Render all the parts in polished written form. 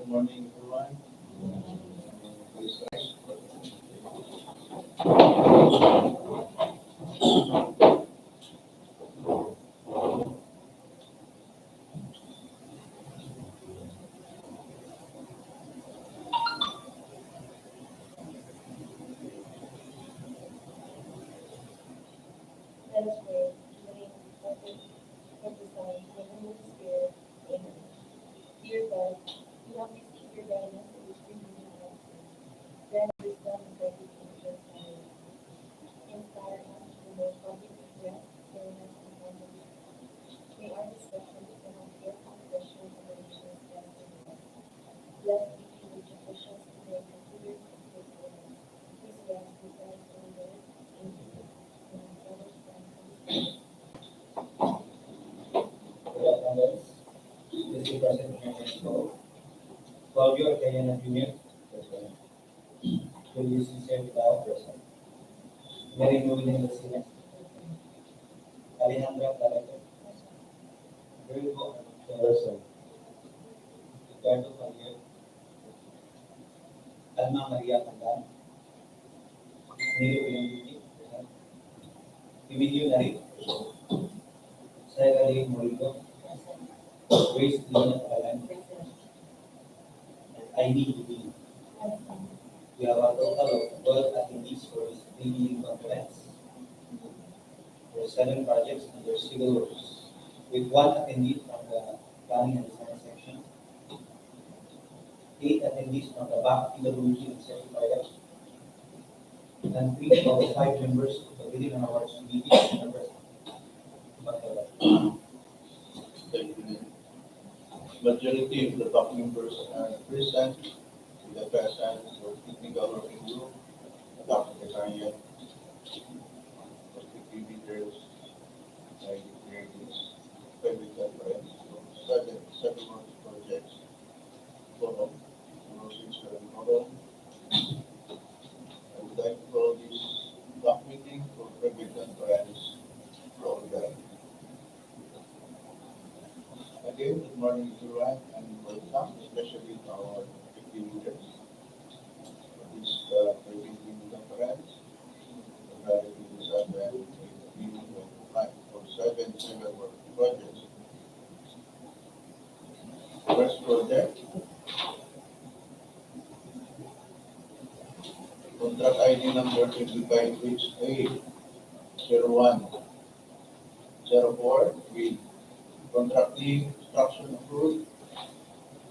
morning, everyone. Please rise. Let us pray. In the name of the Father, of the Son, and of the Holy Spirit. Amen. Dear God, we have received your guidance in this renewing of our faith. Grant wisdom and recognition and inspire us to the most public rest, fairness, and harmony. May our discussions and our careful questions and relations stand in us. Blessed be you with officials today, considered and faithfulness. Please grant to Christ our Lord. Amen. And our Father, Son, and Holy Spirit. Good attendance. This is present here next door. Claudio Arcayana Jr. Present. Julio Cesar Vidal present. Mary Novelin Lucina. Alejandra Clarete. Virgo present. Ricardo Javier. Alma Maria Pandan. Nilo Pinanguti present. Emilio Nari. Sarah Lee Morillo. Grace Lina Alan. And Ivy Lee. We have a total of 12 attendees for this three-meeting conference. There are 7 projects under civil works, with 1 attendee from the planning and design section, 8 attendees from the back PWG and certified, and 3 of the 5 members of the Bidding and Awards Committee are present. Thank you. Majority of the top members are present. With the presence of technical working group, Dr. Secretariat, contributors, I declare this public conference of several projects. Bohol, Model. I would like to call this block meeting for public conference program. Again, good morning everyone and welcome, especially to our leaders for this public conference. Regarding the 7 civil work projects. First project, contract ID number 25HA 0104 with contracting construction approved.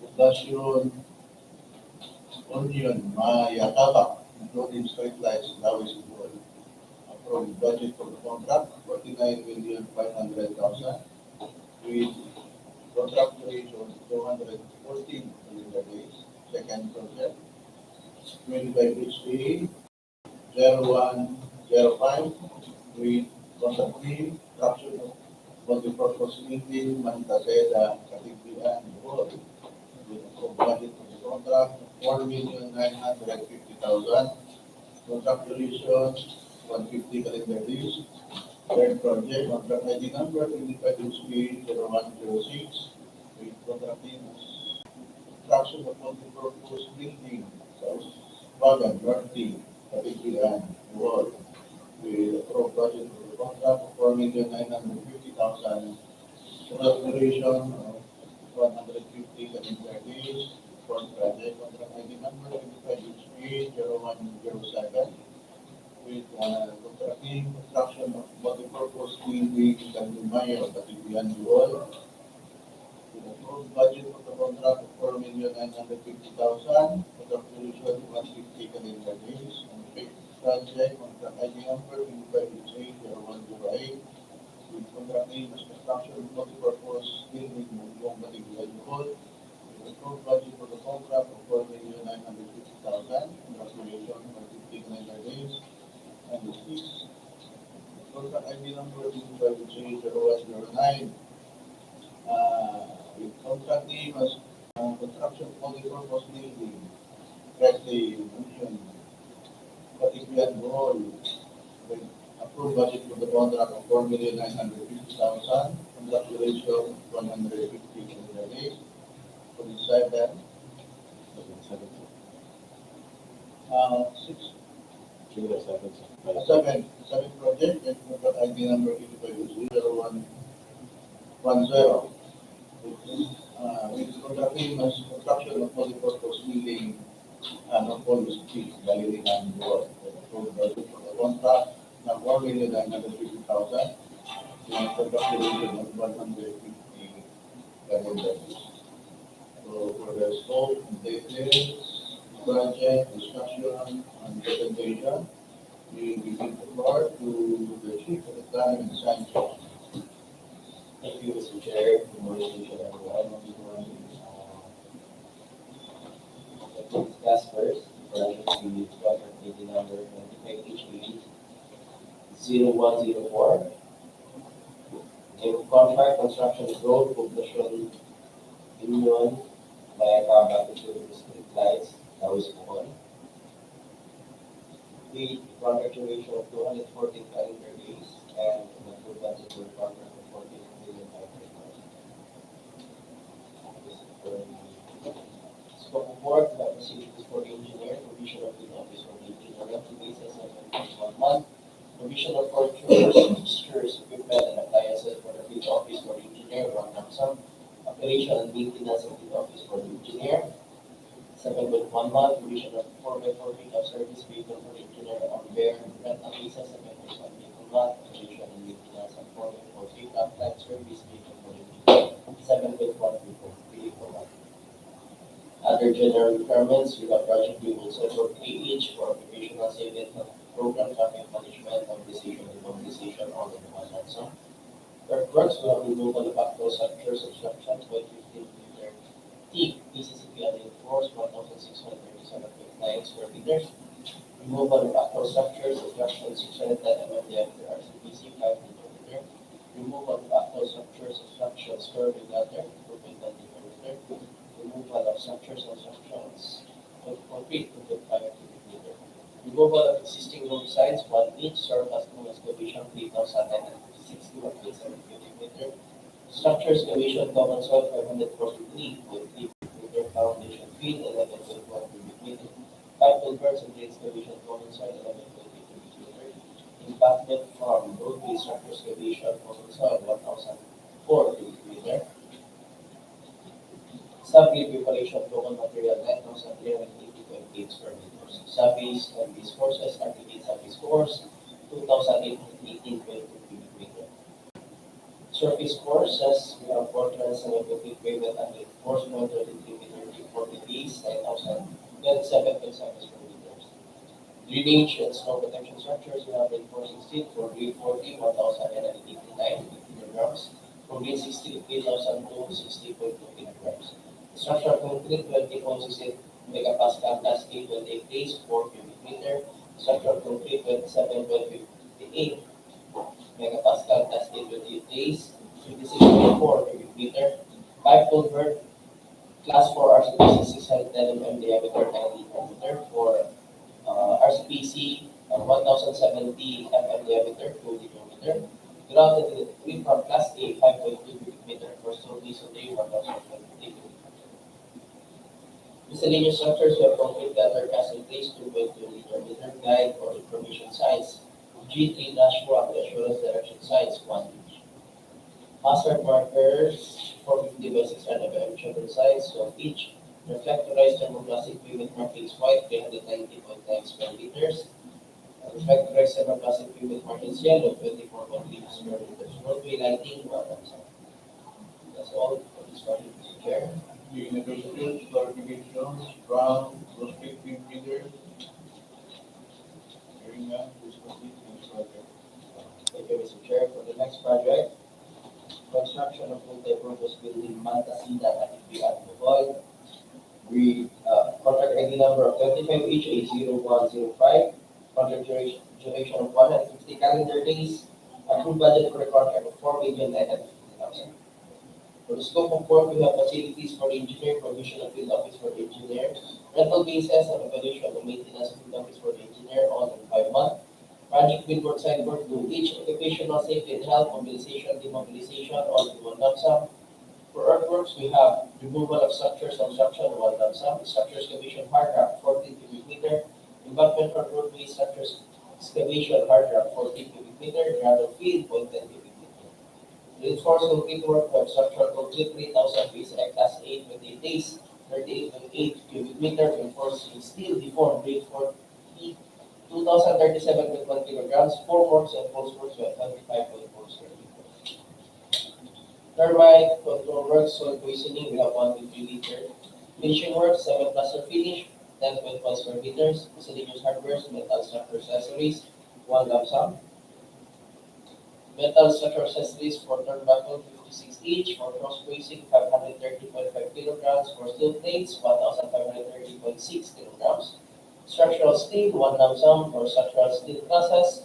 Poblacion Union-Mayacabac, including street lights, Dauis, Bohol. Approved budget for the contract, 49,500,000 with contract duration 214 calendar days. Second project, 25HA 0105 with contract name, structure of multi-purpose building, Mantasida, Catigbian, Bohol. With approved budget for the contract, 4,950,000. Contract duration 150 calendar days. Third project, contract ID number 25HB 0106 with contract name construction of multi-purpose building, Causwagan, Norte, Catigbian, Bohol. With approved budget for the contract of 4,950,000. Contract duration of 150 calendar days. Fourth project, contract ID number 25HB 0107 with contracting construction of multi-purpose building Candumayao, Catigbian, Bohol. With approved budget for the contract of 4,950,000. Contract duration 150 calendar days. And fifth project, contract ID number 25HA 0108 with contracting construction of multi-purpose building Bongbong, Catigbian, Bohol. With approved budget for the contract of 4,950,000. Contract duration 150 calendar days. And the sixth contract ID number 25HA 0109 with contract name as construction of multi-purpose building, Este, Union, Catigbian, Bohol. With approved budget for the contract of 4,950,000. Contract duration 150 calendar days. For the seventh Six. Give it a second. Seven project, and contract ID number 850110. Which is contracting as construction of multi-purpose building, Hanopol, Balilihan, Bohol. For the contract, na 4,950,000, and contract duration of 150 calendar days. So for the scope, details, project, discussion, and presentation, we give the floor to the chief of the planning and science. Thank you, Mr. Chair. Good morning to everyone. Let me discuss first, project review contract ID number 25HE 0104. Name of contract, construction road, Poblacion, Union-Mayacabac, Street Lights, Dauis, Bohol. The contract duration of 214 calendar days and the full budget for the contract of 14 million. Scope of work, the facilities for the engineer, provision of the office for the engineer, rental basis of 1 month, provision of furniture, fixtures, equipment, and appliances for the field office for the engineer, 1 lump sum, operation and maintenance of the office for the engineer, 7.1 month, provision of 4x4 pickup service vehicle for the engineer on bear, rental basis, 7.1 vehicle month, operation and maintenance of 4x4 pickup flat service vehicle for the engineer, 7.1 vehicle month. Other general requirements, we have project rules for each for occupational safety program, traffic management, mobilization, demobilization, all in one answer. Earthworks, we have removal of backflow structures, obstructions, 115 meter deep, PCCP reinforced, 1,637.9 square meters. Removal of backflow structures, obstructions, 610 mm diameter, RCPC, 5 meter. Removal of backflow structures, obstructions, curved gutter, 2.1 meter. Removal of structures and structures of concrete to 5 cubic meter. Removal of existing road sides, 1 inch, surface no excavation, 3,961.7 cubic meter. Structure excavation, common soil, 543.3 cubic meter. Foundation field, 11.1 cubic meter. Pipe culverts and excavation, common soil, 11.8 cubic meter. Impacted from roadway structure excavation, common soil, 1,004 cubic meter. Sub-grade preparation of local material, 9,380.8 square meters. Sub-base and base courses, RTD sub-base course, 2,818.2 cubic meter. Surface courses, we have Fortress, 7.8 pavement and reinforcement, 33 meter, 40 base, 9,027.7 square meters. Drainage and snow protection structures, we have reinforcing steel for grade 40, 1,989 kilograms. For grade 60, 3,002, 60.2 kilograms. Structural concrete, 20.68 megapascal, class A, 28 days, 4 cubic meter. Structural concrete, 27.58 megapascal, class A, 28 days, 56.4 cubic meter. Pipe culvert, class 4 RCPC, 610 mm diameter, 90 diameter. For RCPC, 1070 mm diameter, 20 kilometer. Grounded in from class A, 5.2 cubic meter. For stone masonry, 1,020 cubic meter. Miscellaneous structures, we have concrete gutter cast in place, 2.2 meter guide or information signs, G3-1, the assurance direction signs, 1 inch. Hazard markers, 450 by 600 by children signs, 1 inch. Reflectorized thermoplastic pavement markings white, 390.9 square meters. Reflectorized thermoplastic pavement markings yellow, 24.3 square meters. Roadway lighting, 1 answer. That's all for this project, Mr. Chair. The negotiations, clarifications, round, prospective bidders. Hearing none, please proceed to the project. Thank you, Mr. Chair. For the next project, construction of multi-purpose building Mantasida, Catigbian, Bohol. We contract ID number of 25HA0105. Contract duration of 150 calendar days. Approved budget for the contract of 4,950,000. For the scope of work, we have facilities for the engineer, provision of field office for the engineer, rental basis and evaluation and maintenance of field office for the engineer on 5 months. Project billboard signboard to each occupational safety and health, mobilization, demobilization, all in 1 lump sum. For earthworks, we have removal of structures construction, 1 lump sum, structures excavation hard rock, 14 cubic meter, embankment for roadway structures excavation hard rock, 14 cubic meter, gravel field, 0.10 cubic meter. Reinforced concrete work of structural concrete, 3,000 PSI, class 8, 28 days, 38.8 cubic meter, reinforced steel, deformed, reinforced 2,037.1 kilograms, formworks and postworks by 25.4 square meters. Termite control works, soil poisoning, we have 1.3 liter. Finishing works, 7 plaster finish, 10.1 square meters. Miscellaneous hardware, metal structure accessories, 1 lump sum. Metal structure accessories for turnbuckle, 56 each. For cross bracing, 530.5 kilograms. For steel plates, 1,530.6 kilograms. Structural steel, 1 lump sum. For structural steel trusses,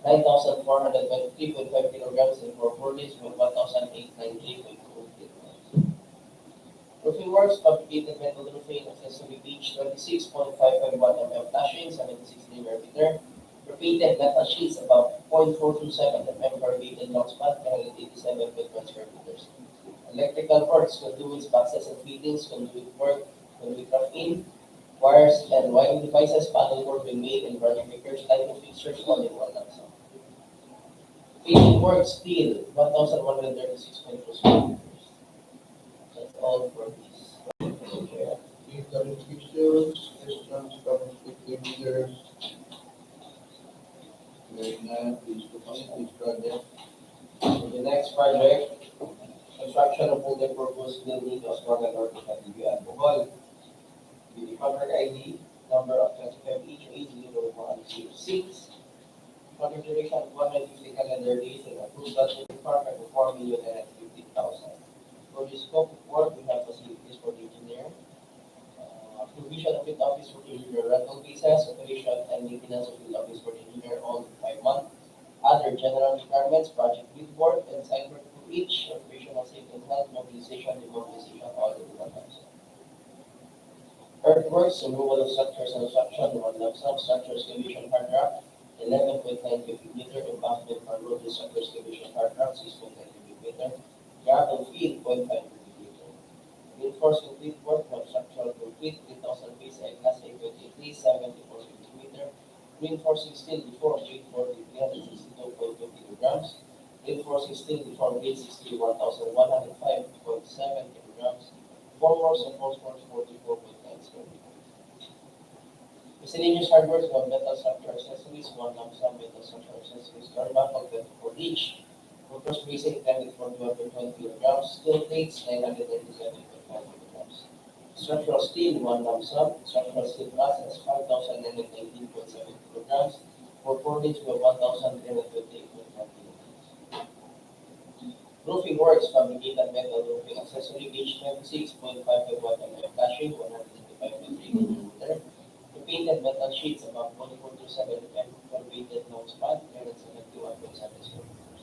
9,423.5 kilograms. And for furnace, 1,893.4 kilograms. Roofing works, fabricated metal roofing, accessory beach, 26.551 mm flashing, 76 diameter. Repeated metal sheets, about 0.427 mm corrugated long span, 187.1 square meters. Electrical works, conduits, boxes and fittings, conduit work, conduit rough-in, wires and wiring devices, panel work being made, and branch breakers, type fixtures, all in 1 lump sum. Painting work, steel, 1,136.2 square meters. That's all for this. These are the fixtures, distance from 50 meters. Very nice, please complete this project. For the next project, construction of multi-purpose building, Causwagan, Norte, Catigbian, Bohol. The contract ID number of 25HA0106. Contract duration of 150 calendar days and approved budget requirement of 4,950,000. For the scope of work, we have facilities for the engineer, provision of field office for the engineer, rental visas, operation and maintenance of field office for the engineer, all in 5 months. Other general requirements, project bid work and site work for each, operational safety and health, mobilization, demobilization, all in 1 lump sum. Earthworks, removal of structures and construction, 1 lump sum, structure excavation hard rock, 11.9 cubic meter, embankment for road structure excavation hard rock, 6.9 cubic meter, gravel field, 0.5 cubic meter. Reinforced concrete work from structural concrete, 3,000 PSI, class A, 23, 74 cubic meter. Reinforcing steel deformed, 840, 362.2 kilograms. Reinforcing steel deformed, 860, 1,105.7 kilograms. Formworks and postworks, 44.9 square meters. Miscellaneous hardware, 1 metal structure accessories, 1 lump sum metal structure accessories, turnbuckle, 24 each. For cross bracing, 10 for 220 kilograms. Steel plates, 997.5 kilograms. Structural steel, 1 lump sum. Structural steel trusses, 5,919.7 kilograms. For furnace, we have 1,328.1 kilograms. Roofing works, fabricated metal roofing accessory, gauge 26.551 mm flashing, 125.3 mm. Repainted metal sheets, about 1.27 mm, corrugated long span, 371.7 square meters.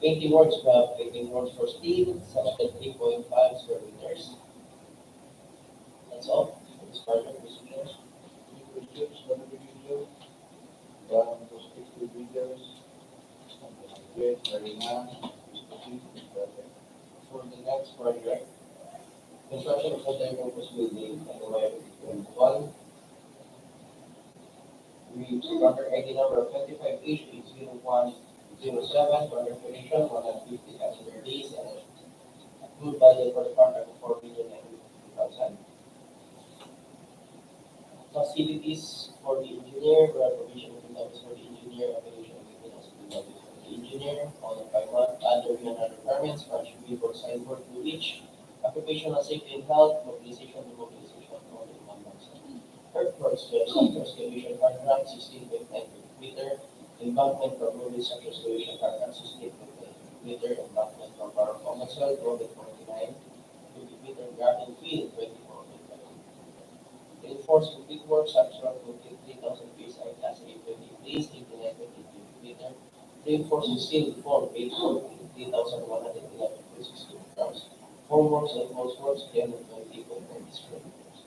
Painting works, we have painting works for steel, 73.5 square meters. That's all for this project, Mr. Chair. Any questions for the video? Down to 60 meters. Okay, very nice, please complete this project. For the next project, construction of multi-purpose building, Candumayao, Bohol. We contract ID number 25HA0107, contract duration 150 calendar days, and approved budget for the contract of 4,950,000. Facilities for the engineer, we have provision of field office for the engineer, operation of maintenance of field office for the engineer, all in 5 months. Other requirements, project bid for site work to each, occupational safety and health, mobilization, demobilization, all in 1 month. Earthworks, we have structure excavation hard rock, 16.9 cubic meter, embankment for road structure excavation hard rock, 16.9 cubic meter, embankment for Poblacion, 49 cubic meter, gravel field, 24.5 cubic meter. Reinforced concrete work, structural concrete, 3,000 PSI, class A, 20 days, 89.8 cubic meter. Reinforced steel deformed, 3,111.6 kilograms. Formworks and postworks, 320.9 square meters.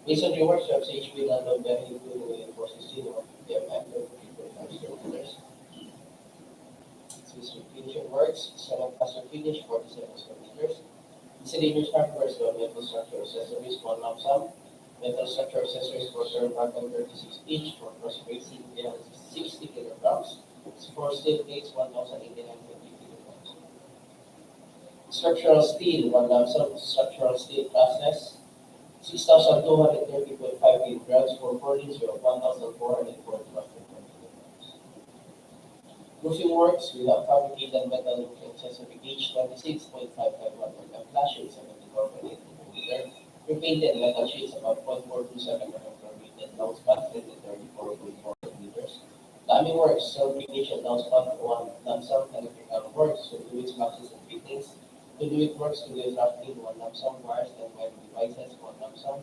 Masonry works, we have CHP, landlord, very including reinforced steel, 150 mm, 3.5 square meters. Finishing works, 7 plaster finish, 47 square meters. Miscellaneous hardware, so metal structure accessories, 1 lump sum. Metal structure accessories for term bottom 36 inch for cross bracing, 60 kilograms. For steel plates, 1,850 kilograms. Structural steel, 1 lump sum. Structural steel classes, 6,230.5 kilograms for forgings of 1,441 kilograms. Roofing works, we have fabricated metal roofing accessory gauge 26.551 and flashing 74.8 millimeter. Repainted metal sheets about 0.427 rated downspan 34.4 millimeters. Plumbing works, fabrication downspan 1 lump sum. Electrical works, conduits, boxes and fittings. Conduit works, conduit drafting 1 lump sum. Wires and wiring devices 1 lump sum.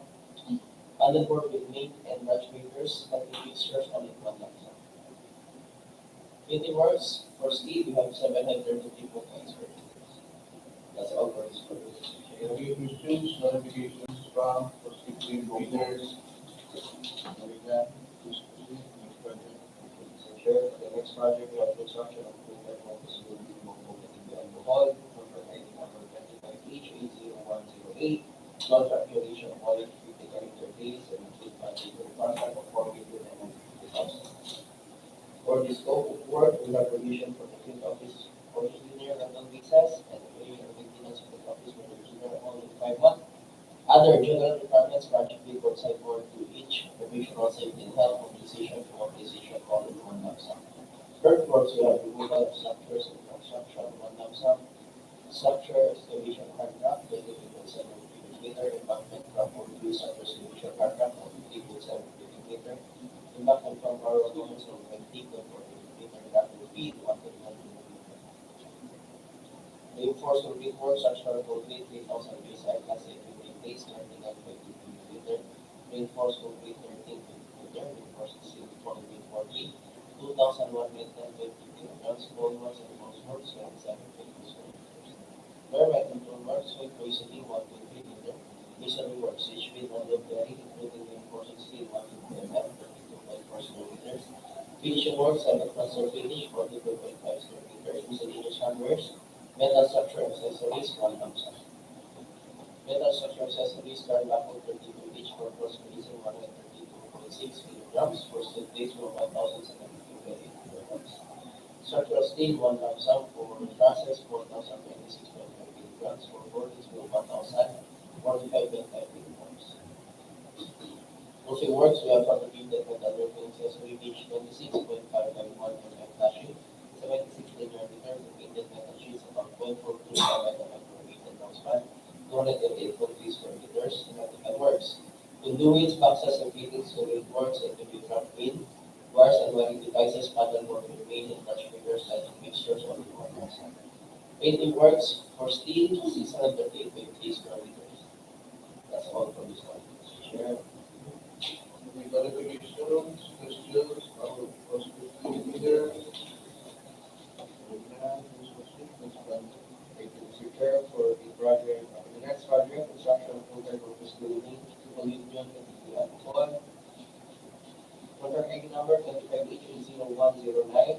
Panel board with main and branch breakers, cutting fixtures on it 1 lump sum. Fitting works, for steel, we have 733 square meters. That's all for this purpose. Any questions, clarifications from prospective bidders? Marina, please proceed. Next project. So, Chair, for the next project, we have construction of the network facility Bongbong Catigbian Bohol, contract ID number 25H80108, contract duration of 150 calendar days, and include budget for the contract of 4,950,000. For the scope of work, we have provision for the field office for engineer rental visas and operation and maintenance of the office for the engineer only 5 months. Other general requirements, project report site board to each professional safety and health mobilization to mobilization all in 1 lump sum. Earthworks, we have removal of structures and construction 1 lump sum. Structure excavation contract 20.7 cubic meter, embankment from 42 structure excavation contract of 50.7 cubic meter. Embankment from power locations of 20.4 meter gravel feed, 1.1 meter. Reinforced concrete work, structural concrete, 3,000 PSI class A 15 days, 99.2 meter. Reinforced concrete, 13 meter. Reinforced steel, 40, 2,110 kilograms. Bone works and post works, 27 meters. Bare metal tone works, soil poisoning, 1.3 meter. Masonry works, HV, non-load bearing, including reinforced steel, 1.2 mm. Square meters. Finishing works have a cluster finish 42.5 square meters. Miscellaneous hardwares, metal structure accessories 1 lump sum. Metal structure accessories, turn baffle 32 inch for cross bracing 132.6 kilograms for steel plates for 1,728 kilograms. Structural steel 1 lump sum for trusses 4,026.5 kilograms for boardings for 1,045.5 kilograms. Roofing works, we have fabricated metal roofing accessory gauge 26.551 and flashing 76 linear meter repeated metal sheets about 0.425 rated downspan 208.3 square meters. Electrical works, conduits, boxes and fittings, conduit works and conduit trap in, wires and wiring devices, panel board with main and branch breakers, lighting fixtures on the 1 lump sum. Painting works for steel 638.3 square meters. That's all for this one. Chair. Any clarifications, questions from prospective bidders? Marina, please proceed. Next project. Thank you, Mr. Chair, for the project. The next project, construction of full-time office building, Poblacion, Hanopol. Contract ID number 25H80109.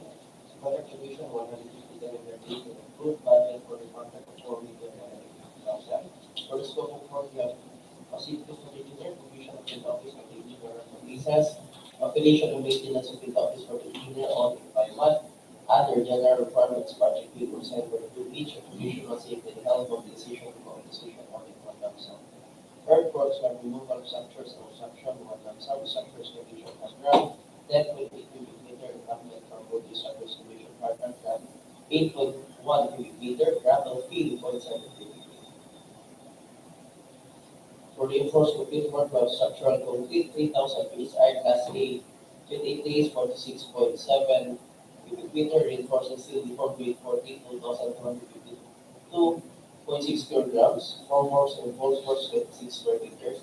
Contract duration 150 calendar days and approved budget for the contract of 4,950,000. For the scope of work, we have facility for the engineer, provision of field office for the engineer rental visas, operation and maintenance of field office for the engineer on 5 months. Other general requirements, project people sent for the each occupational safety and health mobilization to mobilization on in 1 lump sum. Earthworks like removal of structures, construction 1 lump sum, structures condition underground, 10.8 cubic meter, embankment from both the structures condition partner, 8.1 cubic meter, gravel field 0.7 cubic meter. For the enforced concrete work of structural concrete, 3,000 PSI class A, 28 days, 46.7 cubic meter, reinforcing steel deformed weight 42,252.6 kilograms, formworks and boltworks 26 square meters.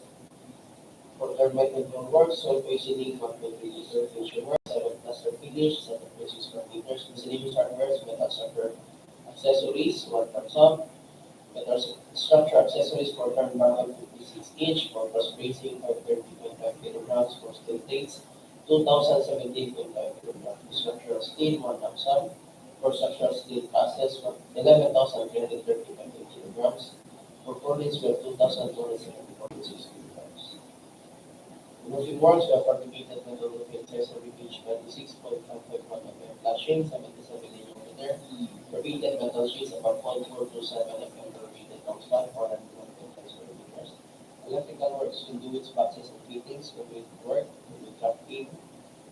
For thermite and tone works, soil poisoning 1.3 meter, finishing works, 7 cluster finish, 7.6 square meters, miscellaneous hardware, metal structure accessories, 1 lump sum. Metal structure accessories for turn barrel 56 inch, for cross bracing 530.5 kilograms, for steel plates 2,017.5 kilograms. Structural steel 1 lump sum. For structural steel classes 11,335 kilograms. For 4 lanes, we have 2,274 Roofing works, we have fabricated metal roofing accessory page 26.551 mm flashing, 77 mm. Repeated metal sheets about 0.427 mm repeated constant, 425 square meters. Electrical works, conduits, boxes, and fittings, complete work, complete traffic,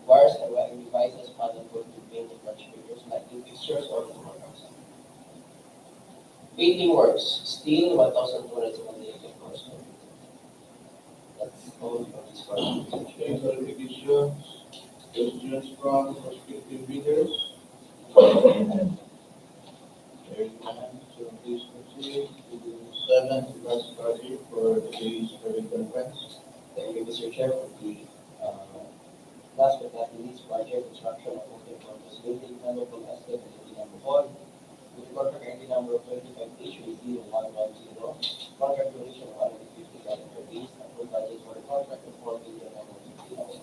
wires and wiring devices, panel board to main and branch figures, lighting fixtures, or the programs. Painting works, steel, 1,278 crores. That's all for this one. Okay, clarification, questions from prospective bidders? Hearing none, so please proceed to the seventh last project for today's press conference. Thank you, Mr. Chair, for the last but not least project construction of open campus building, Hanopol, Este, Balilihan, Bohol. With the contract ID number of 25H0110, contract duration of 150 calendar days, and full budget for the contract of 4,950,000.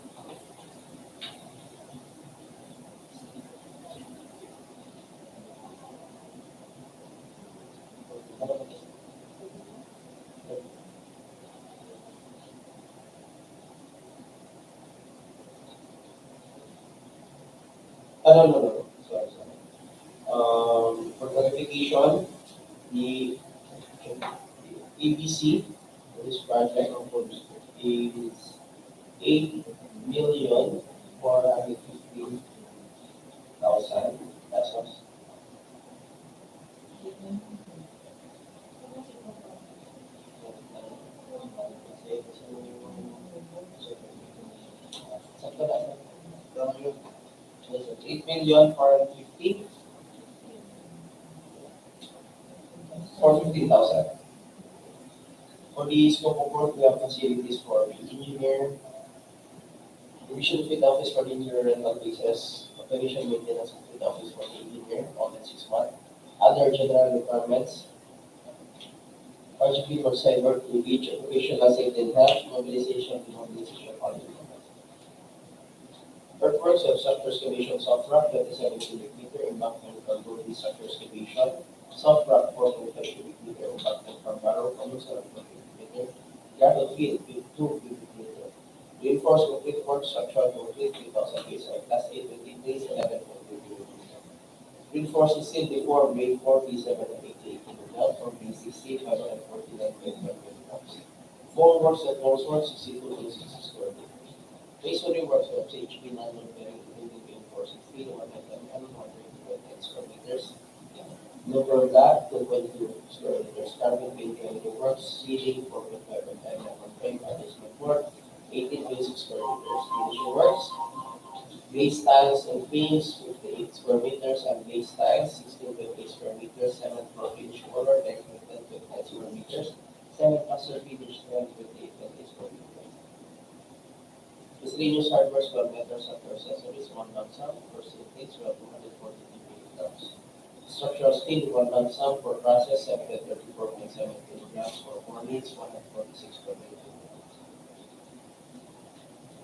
No. Sorry. For clarification, the ABC for this project is 8,415,000 pesos. Sakto na. Thank you. 8,415,000. For the scope of work, we have facilities for the engineer, revision fit office for the engineer rental basis, operation maintenance of fit office for the engineer, all in 6 months. Other general requirements, RGP for site work to reach occupational safety and health, mobilization, all in 6 months. Earthworks of structure excavation soft rock, 27 cubic meter, embankment from road structure excavation, soft rock, 4.5 cubic meter, embankment from barrow, columns, 7 cubic meter, gravel field, 2 cubic meter. Reinforced complete work, structural complete, 3,000 base, class 8, 20 days, 11.2 cubic meter. Reinforced steel before grade 4, B7 and 88 kilograms, from B60, 549.5 kilograms. Four works at works, 62.6 square meters. Masonry works of HB 9 bearing building reinforcing steel, 110 square meters. Lower black, 2.2 square meters. Carbon paint building works, ceiling, 4.5 and 5.5, adjustment work, 18.6 square meters. Finishing works, base tiles and beams, 58 square meters, and base tiles, 16.8 square meters, 7 floor finish color, deck 10.9 square meters, 7 cluster finish, 10.8 square meters. Miscellaneous hardware, 12 meters of accessories, 1 lump sum for syntax, 242 kilograms. Structural steel, 1 lump sum for process, 734.7 kilograms for 4 leads, 146 per meter.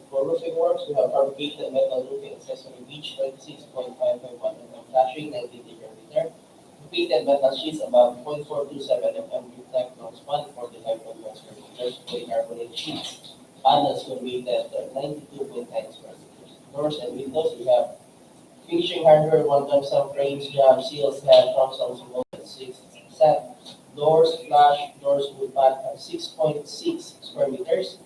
For roofing works, we have fabricated metal roofing accessory beach, 26.551 mm flashing, 19 meter. Repeated metal sheets about 0.427 mm roof-type non-span, 45.1 square meters. Polycarbonate sheets. Panels completed at 92.9 square meters. Doors and windows, we have finishing hardware, 1 lump sum frames, jam, seals, head, trunks, also 6 set. Doors, flash, doors, wood panel, 6.6 square meters.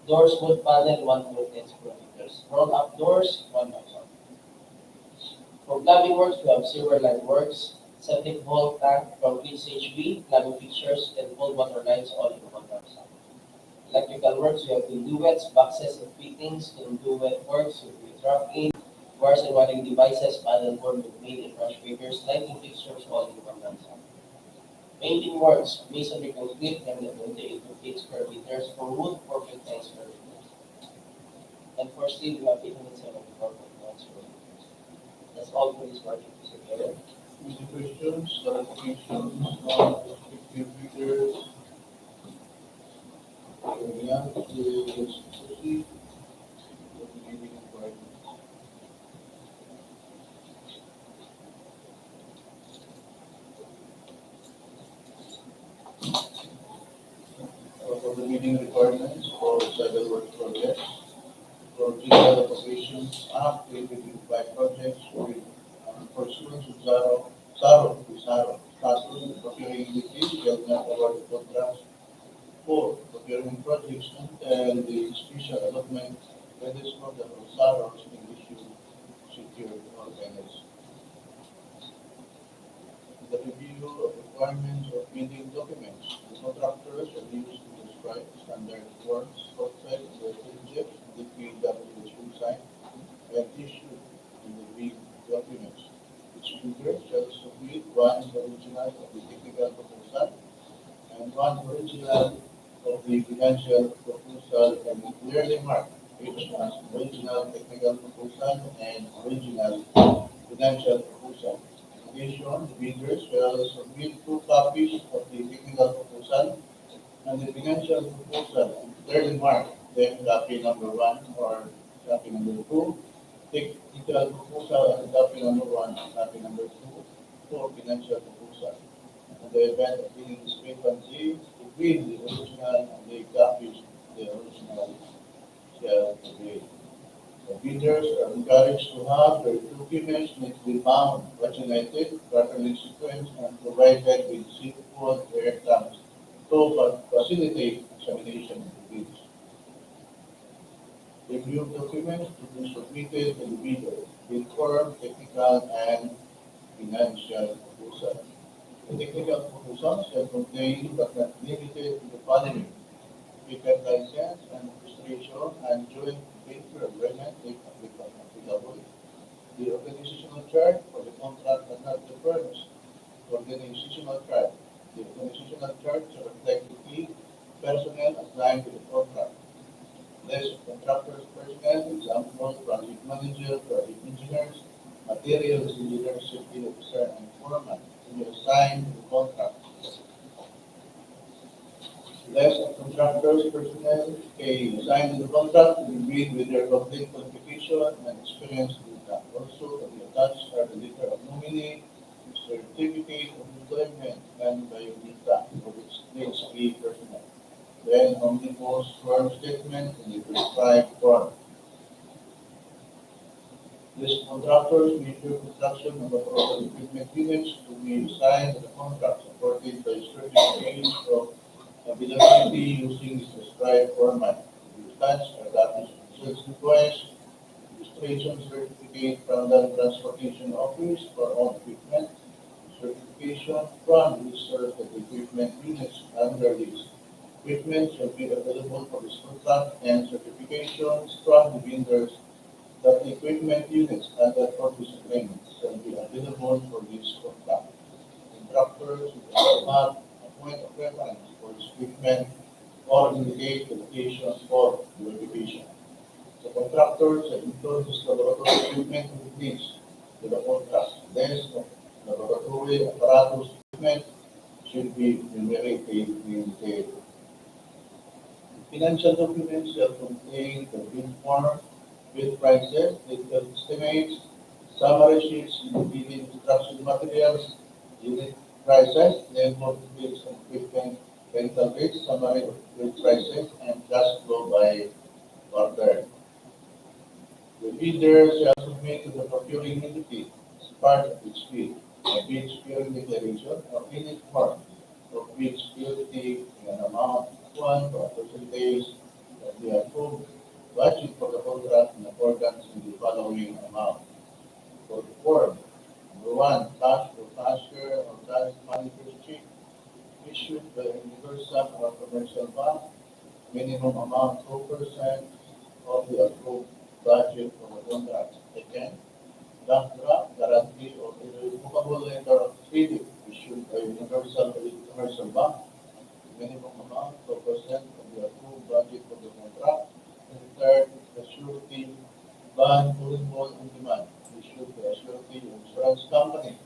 Doors, wood panel, 1.10 square meters. Roll up doors, 1 lump sum. For plumbing works, we have sewer line works, septic hole, tank, concrete HV, plumbing fixtures, and cold water lines all in 1 lump sum. Electrical works, we have conduits, boxes and fittings, conduit works, with rough-in, wires and wiring devices, panel board with main and brush breakers, lighting fixtures, all in 1 lump sum. Painting works, masonry complete, and 28 square meters. For wood, 4.9 square meters. And for steel, we have 874.1 square meters. That's all for this project, Mr. Chairman. Any questions, clarifications on prospective bidders? Hearing none, please proceed to the beginning of project. bidding requirements for civil work projects. For General Appropriations Act 2025 projects with pursuant to SARO, statute, procuring entities shall not award the contracts for procurement projects until the special allotment credits from the SARO is being issued, secured, or finished. The review of requirements of bidding documents. The contractors are used to describe standard forms outside the DPWH website and issued in the bid documents. Each bidder shall submit one original of the technical proposal and one original of the financial proposal and clearly marked each as original technical proposal and original financial proposal. In addition, the bidders shall submit 2 copies of the technical proposal and the financial proposal and clearly mark them copy number 1 or copy number 2, technical proposal and copy number 1 and copy number 2 for financial proposal. In the event of any discrepancy between the original and the copies, the original shall prevail. The bidders are encouraged to have their documents neatly bound, paginated, properly sequenced, and provided with suitable air tanks to facilitate examination of the bids. Review documents to be submitted to the bidder with form, technical, and financial proposal. The technical proposal shall contain but not limited to the following: applicant license and registration and joint venture agreement if applicable. The organizational chart for the contract and not the firm's organizational chart. The organizational chart shall reflect the key personnel assigned to the contract. List of contractors personnel, example, project manager, project engineers, materials engineer, safety officer, and foreman to be assigned to the contract. List of contractors personnel assigned to the contract to be read with their complete qualification and experience with that. Also to be attached are the letter of nominee, certificate of employment, and biodata of its key personnel. Then omnibus form statement in the prescribed form. List contractors, major construction of appropriate equipment units to be assigned to the contract supported by certificates of availability using the prescribed format. The attached are copies of sales request, registration certificate from the transportation office for all equipment, certification from the serves that the equipment units under this equipment shall be available for this contract and certifications from the vendors that the equipment units under purchase agreement shall be available for this contract. Contractors will have a point of reference for this equipment or indicate the location for verification. The contractors have included this laboratory equipment with this to the contract. List of laboratory apparatus equipment should be numerically. Financial documents shall contain the bid form, bid prices, detailed estimates, summary sheets indicating construction materials, unit prices, labor bills and equipment, rental rates, summary of bid prices, and cash flow by order. The bidder shall submit to the procuring entity as part of its bid a bid security declaration or any form of bid security in an amount equal to a percentage of the approved budget for the contract in accordance with the following amount. For the form, number 1, cash or cashier or cash manager's check issued by a universal or commercial bank, minimum amount 2% of the approved budget for the contract. Second, bank draft, guarantee, or irrevocable letter of credit issued by a universal or commercial bank, minimum amount 2% of the approved budget for the contract. And third, the surety bond pulling bond on demand issued by a surety insurance company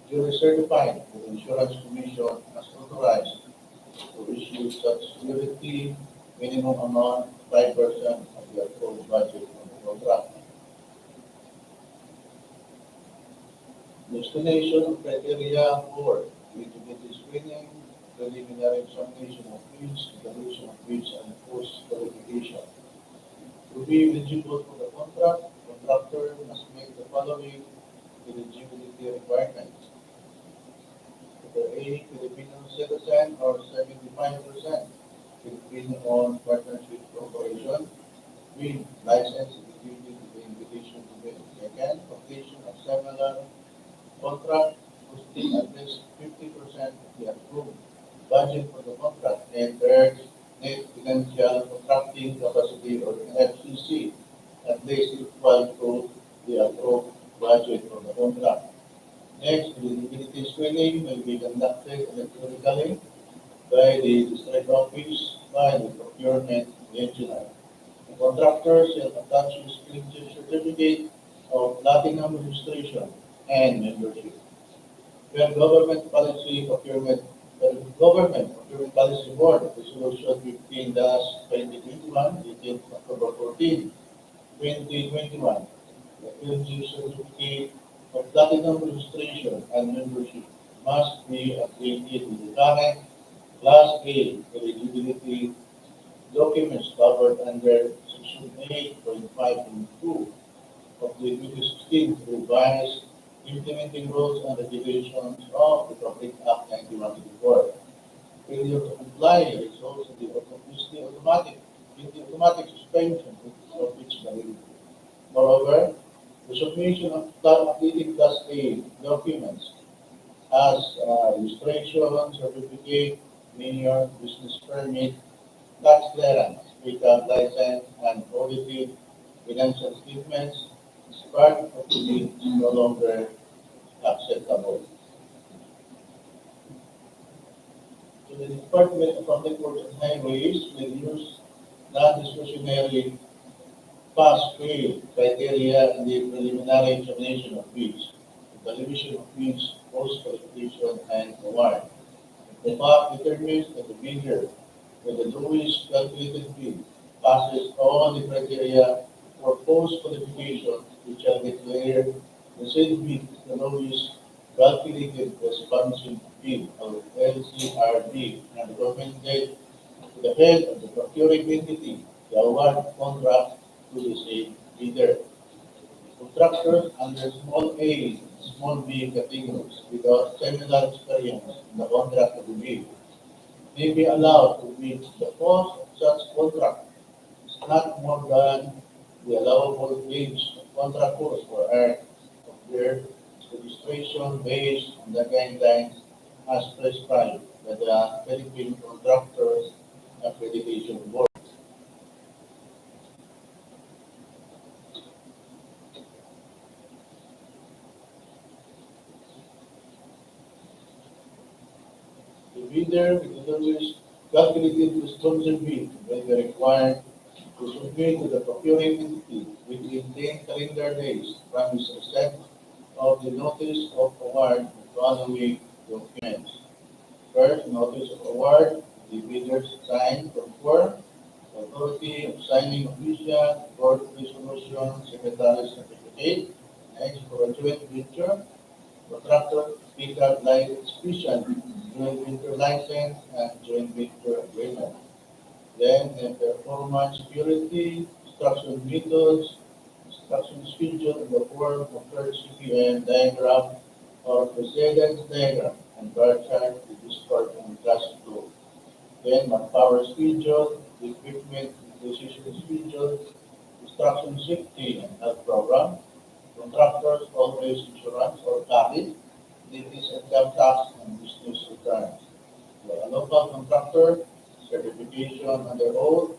duly certified with the insurance commission as authorized to issue such surety, minimum amount 5% of the approved budget for the contract. The explanation of criteria for eligibility screening, preliminary examination of bids, evaluation of bids, and post-qualification. To be eligible for the contract, contractor must meet the following eligibility requirements. Letter A, Filipino citizen or 75% Filipino-owned partnership corporation with license executed with the invitation to bid. Second, completion of similar contract costing at least 50% of the approved budget for the contract. And third, net financial contracting capacity or FCC at least equal to the approved budget for the contract. Next, eligibility screening will be conducted electronically by the district office by the procurement engineer. The contractor shall attach his printed certificate of platinum registration and membership. Where government policy procurement, government procurement policy board resolution 15-2021 dated October 14, 2021. The PLG certificate of platinum registration and membership must be updated with the current Class A eligibility documents covered under Section 8.5.2 of the 2016 revised implementing rules and regulations of the Public Act 9184. Failure to comply results in the automatic suspension of its validity. Moreover, the submission of updated Class A documents as registration, certificate, mayor, business permit, tax clearance, pickup license, and audited financial statements is part of the bid is no longer acceptable. So the Department of Public Works and Highways will use non-discretionary pass-fail criteria in the preliminary examination of bids, evaluation of bids, post-qualification, and award. The FAC determines that the bidder with the lowest calculated bid passes all the criteria for post-qualification, which shall declare the said bid the lowest calculated responsive bid or LCRB and recommended to the head of the procuring entity the award contract to the said bidder. Contractors under small A and small B categories without similar experience in the contract of the bid may be allowed to bid the cost of such contract is not more than the allowable wage of contractors for earned of their registration based on the guidelines as prescribed by the Philippine Contractors Accreditation Board. The bidder with the lowest calculated responsive bid will be required to submit to the procuring entity within 10 calendar days from his receipt of the notice of award the following documents. First, notice of award, the bidder's signed, confirm, authority of signing official, court resolution, secretary's certificate. Next, for a joint venture, contractor, pickup line special, joint venture license, and joint venture agreement. Then, the performance security, instruction methods, instruction schedule in the form of third CPM diagram or precedence diagram and bar chart with discord and class flow. Then, manpower schedule, equipment utilization schedule, instruction safety and health program, contractors always insurance or CARI, duties income tax and business returns. For a local contractor, certification under oath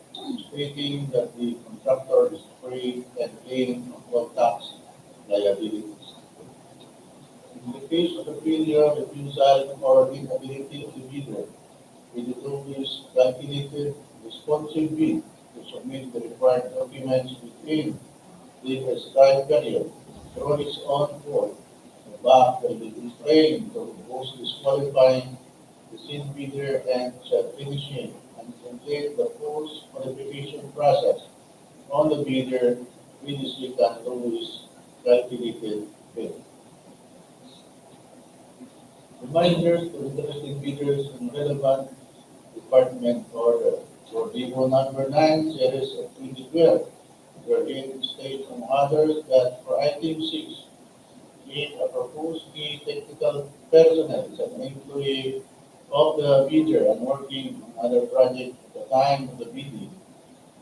stating that the contractor is free and clean of all tax liabilities. In the case of a failure, refusal, or inability of the bidder with the lowest calculated responsive bid to submit the required documents within the prescribed period through its own fault, the bank will be restrained from both disqualifying the said bidder and shall initiate and complete the post-qualification process on the bidder with the second lowest calculated bid. Reminders to interested bidders and relevant department order. For DEO number 9, series of 2012, wherein it states among others that for item 6, if a proposed key technical personnel is an employee of the bidder and working on other project at the time of the bidding,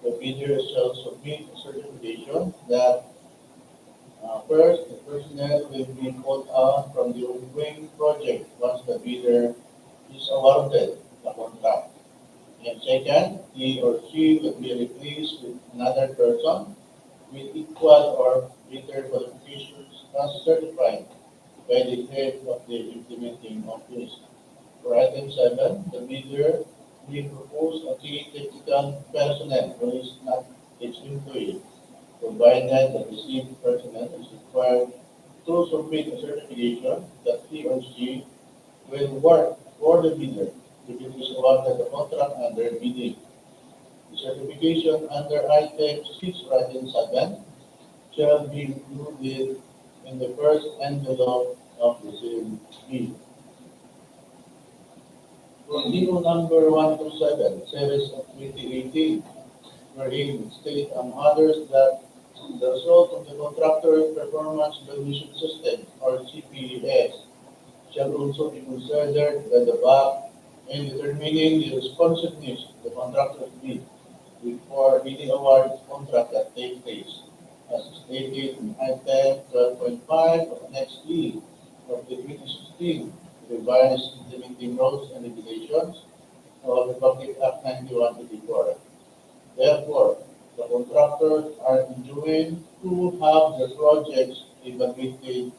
the bidder shall submit a certification that first, the personnel will be called out from the ongoing project once the bidder is awarded the contract. And second, he or she will be replaced with another person with equal or greater qualifications as certified by the head of the implementing office. For item 7, the bidder may propose a key technical personnel who is not its employee, provided the received personnel is required to submit a certification that he or she will work for the bidder if it is awarded the contract under bidding. The certification under item 6 or item 7 shall be included in the first envelope of the same bid. For DO number 1 to 7, series of 2018, wherein it states among others that the result of the contractor's performance evaluation system or CPES shall also be considered by the BAC in determining the responsiveness of the contractor's bid before any award contract that takes place, as stated in item 12.5 of Annex E of the 2016 revised implementing rules and regulations of the Public Act 9184. Therefore, the contractors are enjoined to have their projects evaluated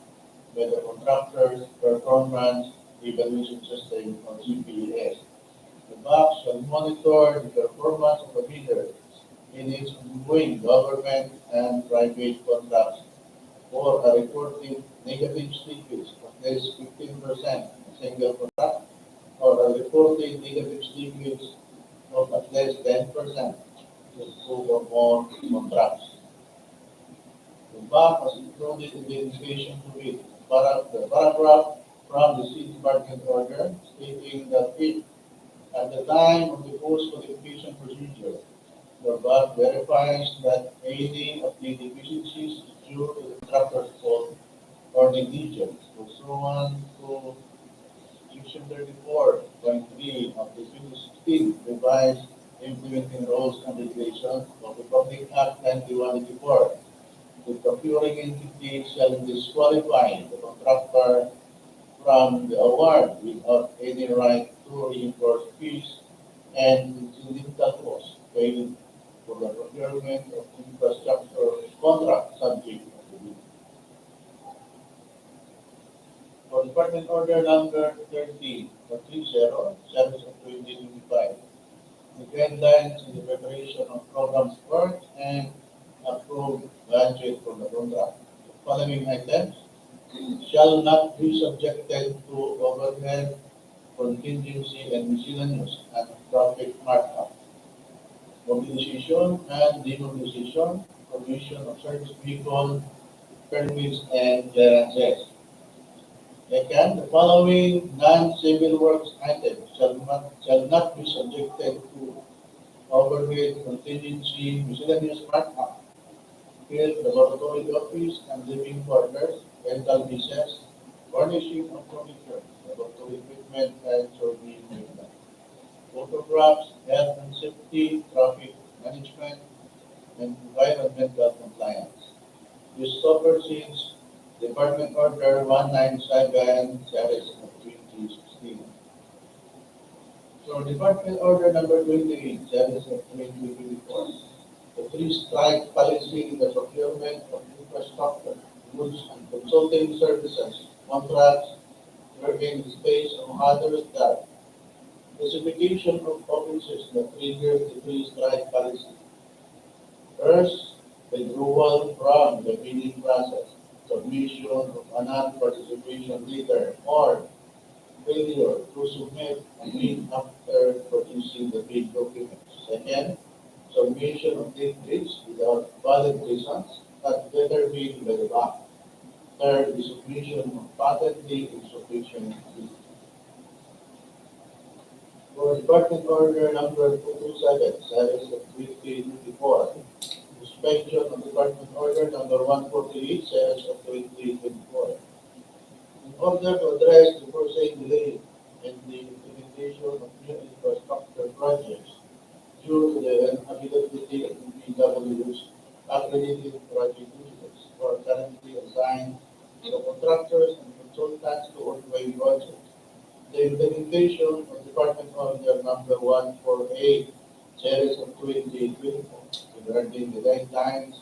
by the contractor's performance evaluation system or CPES. The BAC shall monitor the performance of the bidder in its ongoing government and private contracts for a reported negative slippage of less 15% in a single contract or a reported negative slippage of at least 10% in two or more contracts. The BAC has included in the indication to it the paragraph from the City Department order stating that if at the time of the post-qualification procedure, the BAC verifies that any of the deficiencies is due to the contractor's fault or negligence pursuant to Section 34.3 of the 2016 revised implementing rules and regulations of the Public Act 9184. The procuring entity shall disqualify the contractor from the award without any right to reimburse fees and incidental costs paid for the procurement of infrastructure contract subject to the bid. For Department Order number 30, Service of 2025, the guidelines in the preparation of programs work and approved budget for the contract. The following items shall not be subjected to overhead, contingency, and miscellaneous and profit markup. Mobilization and demobilization, provision of service vehicle, permits, and clearances. Second, the following non-civil works items shall not be subjected to overhead, contingency, miscellaneous markup, field laboratory office and living quarters, rental business, furnishing of furniture, laboratory equipment, and survey equipment, photographs, health and safety, traffic management, and environmental compliance. This supersedes Department Order 197, Series of 2016. So Department Order number 28, Series of 2024. The three-strike policy in the procurement of infrastructure, goods, and consulting services, contracts, wherein is based on others that specification of offices that trigger the three-strike policy. First, withdrawal from the bidding process, submission of a non-participation letter, or failure to submit a bid after producing the bid documents. Second, submission of bid bids without valid reasons, not determined by the bank. Third, the submission of patently insufficient For Department Order number 227, series of 2024, suspension of Department Order number 148, series of 2024. In order to address the foreseen delay in the implementation of new infrastructure projects due to the inability of DPWH accredited project users who are currently assigned to contractors and consultants to ongoing projects. The implementation of Department Order number 148, series of 2024, regarding the guidelines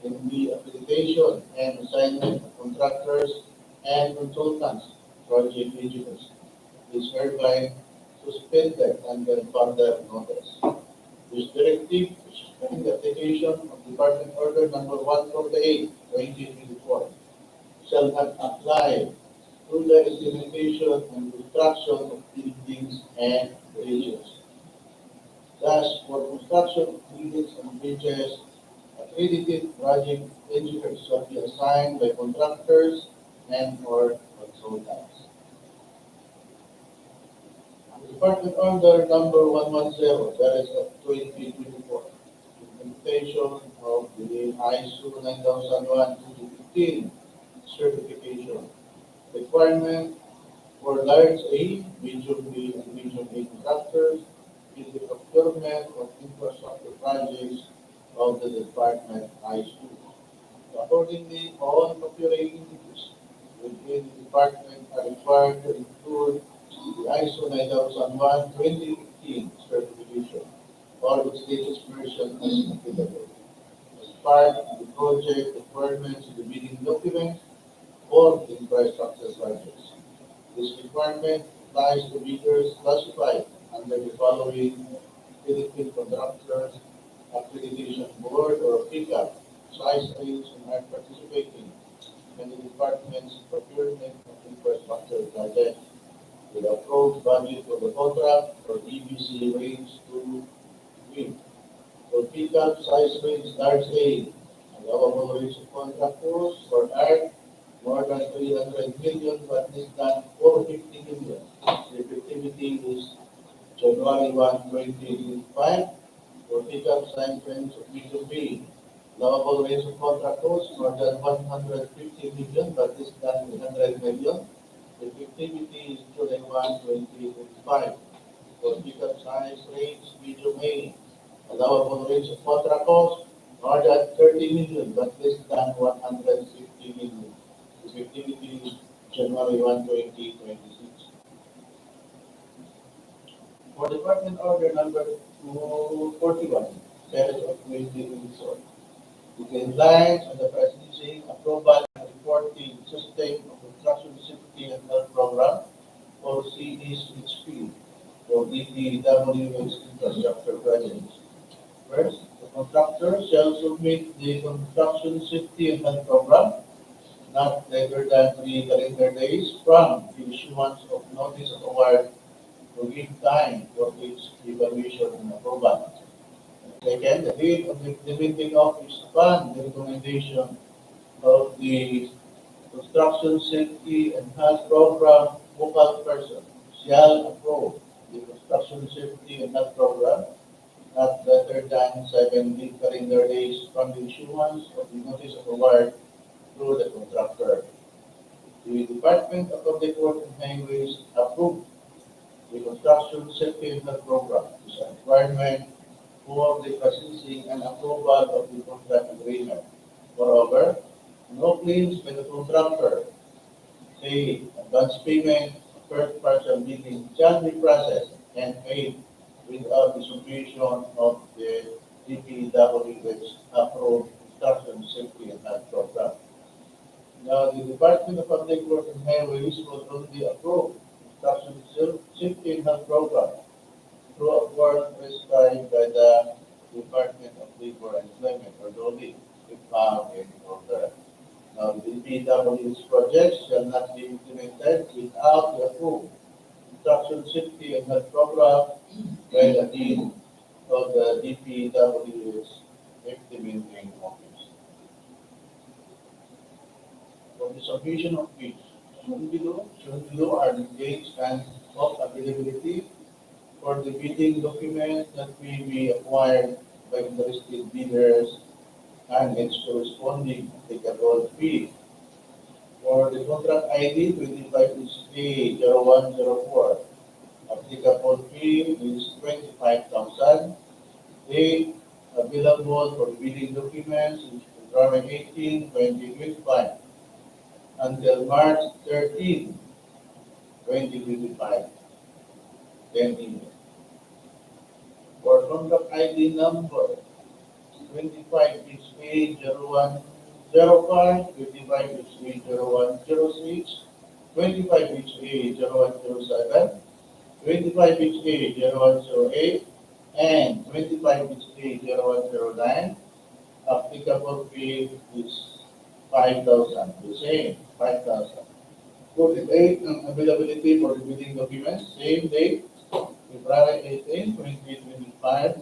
in the accreditation and assignment of contractors and consultants, project engineers, is hereby suspended until further notice. This directive to suspend the application of Department Order number 148, 2024, shall not apply to the implementation and construction of buildings and bridges. Thus, for construction of buildings and bridges, accredited project engineers shall be assigned by contractors and or consultants. Department Order number 110, that is of 2024, implementation of the ISO 9001-2015 certification requirement for large A, medium B, and medium A contractors in the procurement of infrastructure projects of the department ISO. Accordingly, all procuring entities within the department are required to include the ISO 9001-2015 certification or its latest version as applicable as part of the project requirements in the bidding document for infrastructure projects. This requirement applies to bidders classified under the following Philippine Contractors Accreditation Board or PICAP size range and are participating in the department's procurement of infrastructure projects with approved budget for the contract or EBC range 2 3. For PICAP size range large A, allowable range of contract costs for art more than 300 million but less than 450 million. The effectivity is January 1, 2025. For pickup size range of medium B, allowable range of contract costs more than 150 million but less than 100 million. The effectivity is July 1, 2025. For pickup size range medium A, allowable range of contract costs more than 30 million but less than 150 million. Effectivity is January 1, 2026. For Department Order number 241, series of 2024, the guidelines on the processing, approval, and reporting system of construction safety and health program or CSHP for DPWH infrastructure projects. First, the contractor shall submit the construction safety and health program not later than 3 calendar days from the issuance of notice of award to give time for its evaluation and approval. Second, the head of the implementing office upon the recommendation of the construction safety and health program focal person shall approve the construction safety and health program not later than 7 calendar days from the issuance of the notice of award through the contractor. The Department of Public Works and Highways approved the construction safety and health program is a requirement for the processing and approval of the contract agreement. Moreover, no claims by the contractor, say advance payment, first partial billing shall be processed and paid without the submission of the DPWH approved construction safety and health program. Now, the Department of Public Works and Highways will only approve construction safety and health program through a form prescribed by the Department of Labor and Employment or DOLE if found in order. Now, the DPWH projects shall not be implemented without the approved construction safety and health program by the dean of the DPWH implementing office. For the submission of fees, shown below are the dates and of availability for the bidding documents that may be acquired by interested bidders and its corresponding applicable fee. For the contract ID 25HA0104, applicable fee is 25,000. Date available for bidding documents is February 18, 2025 until March 13, 2025. Then email. For contract ID number 25HA0105, 25HA0106, 25HA0107, 25HA0108, and 25HA0109, applicable fee is 5,000. The same, 5,000. For the date ng availability for the bidding documents, same date, February 18, 2025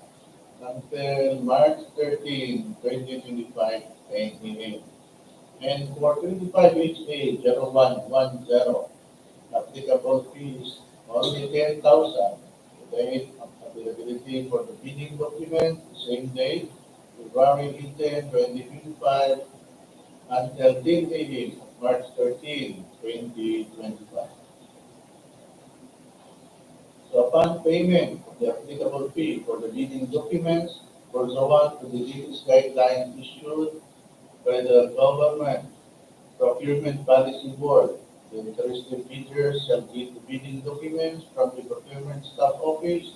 until March 13, 2025, 10 a.m. And for 25HA0110, applicable fees only 10,000. The date of availability for the bidding document, same date, February 18, 2025 until 10 a.m. March 13, 2025. So upon payment of the applicable fee for the bidding documents pursuant to the latest guidelines issued by the Government Procurement Policy Board, the interested bidders shall get the bidding documents from the Procurement Staff Office,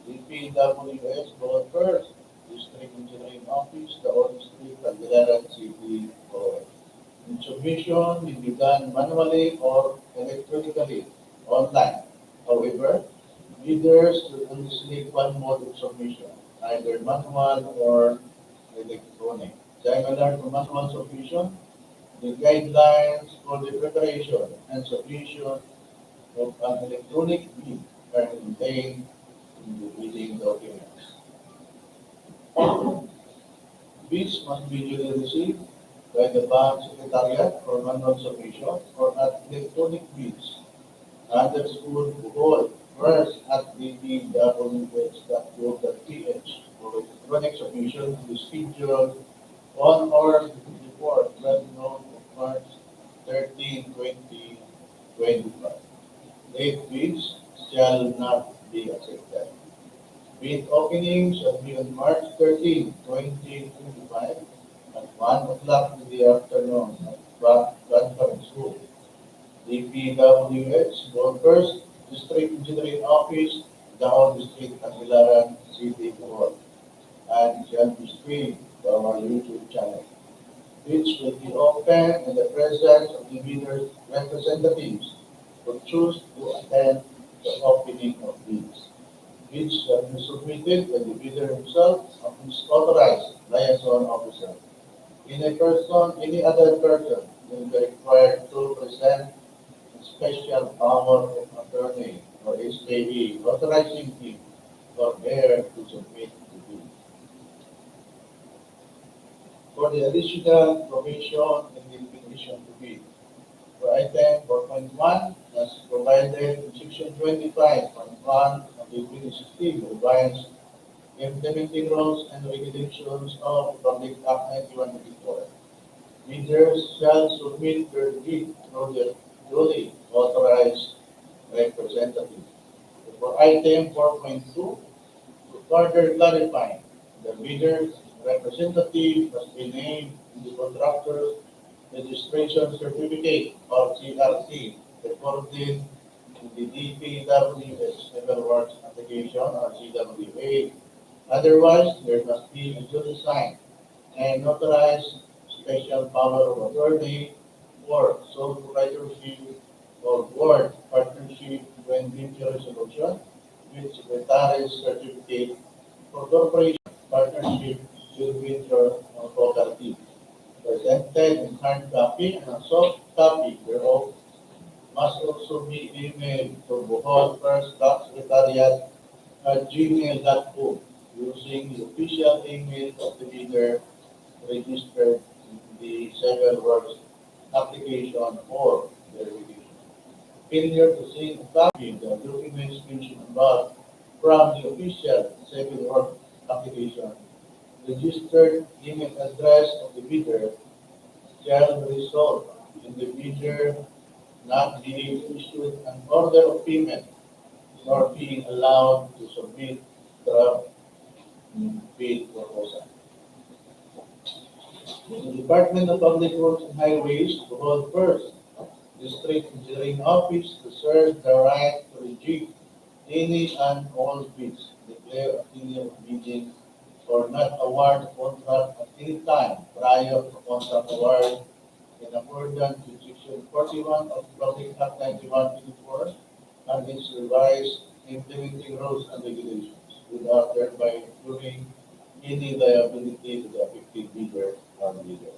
DPWH Bohol First, District Engineering Office, Dauis District, Balilihan City, Bohol. Submission will be done manually or electronically online. However, bidders will only select one mode of submission, either manual or electronic. Similar to manual submission, the guidelines for the preparation and submission of an electronic bid are contained in the bidding documents. Bids must be duly received by the Bank Secretariat for manual submission or at electronic bids _ Bohol first at DPWH.gov.ph for electronic submission to be scheduled on or before 12 noon of March 13, 2025. Late bids shall not be accepted. Bid opening shall be on March 13, 2025 at 1 o'clock in the afternoon at Conference Room, DPWH Bohol First District Engineering Office, Dauis District, Balilihan City, Bohol, and shall be streamed to our YouTube channel. Bids will be open in the presence of the bidders' representatives who choose to attend the opening of bids. Bids shall be submitted by the bidder himself or his authorized liaison officer. Any other person will be required to present a special power of attorney or SPE authorizing him or her to submit the bid. For the additional provision in the invitation to bid, for item 4.1, as provided in section 25.1 of the 2016 revised implementing rules and regulations of Public Act 9184. Bidders shall submit their bid through their duly authorized representative. For item 4.2, to further clarify, the bidder's representative must be named in the contractor's registration certificate or CRC recorded in the DPWH Civil Works Application or CWA. Otherwise, there must be a duly signed and notarized special power of attorney or sole proprietorship or board partnership joint venture resolution with secretary's certificate for corporation partnership joint venture or cooperative. Presented in hard copy and a soft copy thereof must also be emailed to Bohol First Secretariat at gmail.com using the official email of the bidder registered in the Civil Works application or verification. failure to send a copy of the documents mentioned above from the official civil work application, registered email address of the bidder shall result in the bidder not being issued an order of payment nor being allowed to submit draft bid proposal. The Department of Public Works and Highways, Bohol First District Engineering Office, reserves the right to reject any and all bids, declare opinion of bidding, or not award contract at any time prior to contract award in accordance with Section 41 of Public Act 91/24 and its revised implementing rules and regulations, without thereby incurring any liability to the affected bidder or bidder.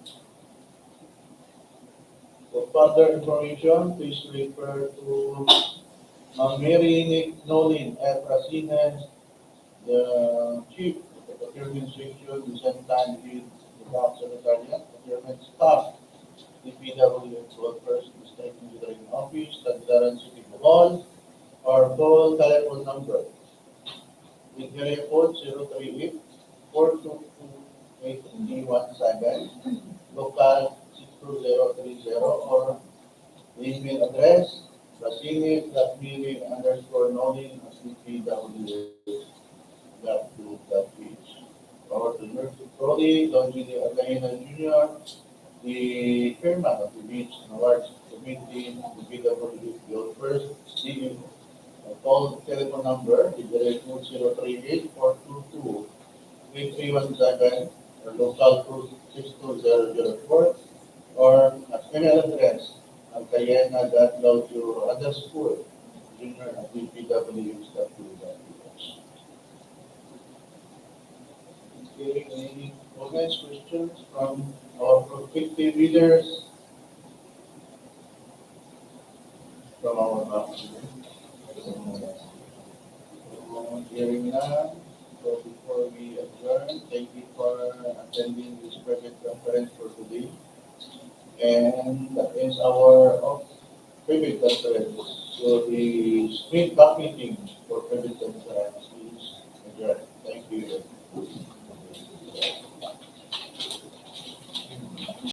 For further information, please refer to Mary Nolin F. Racines, the Chief of the Procurement Section, the same time with the Staff Secretariat, Procurement Staff, DPWH Bohol First District Engineering Office, Tagdaran City, Bohol, or call telephone number with area code 038 422 local 62030, or email address rasini.nolin@dpwh.gov.ph, or to Nurse Crowley, Don Julio Againa Jr., the chairman of the Beach and Awards Committee, the BWH Bohol First DEO. Call telephone number is 038 422 3317, or local code 62004, or email address alcayena.laudio_junior@dpwh.gov.ph. Okay, any comments, questions from our prospective leaders, from our hearing none? So before we adjourn, thank you for attending this private conference for today. And that ends our private conference. So the screen back meeting for private conference is adjourned. Thank you.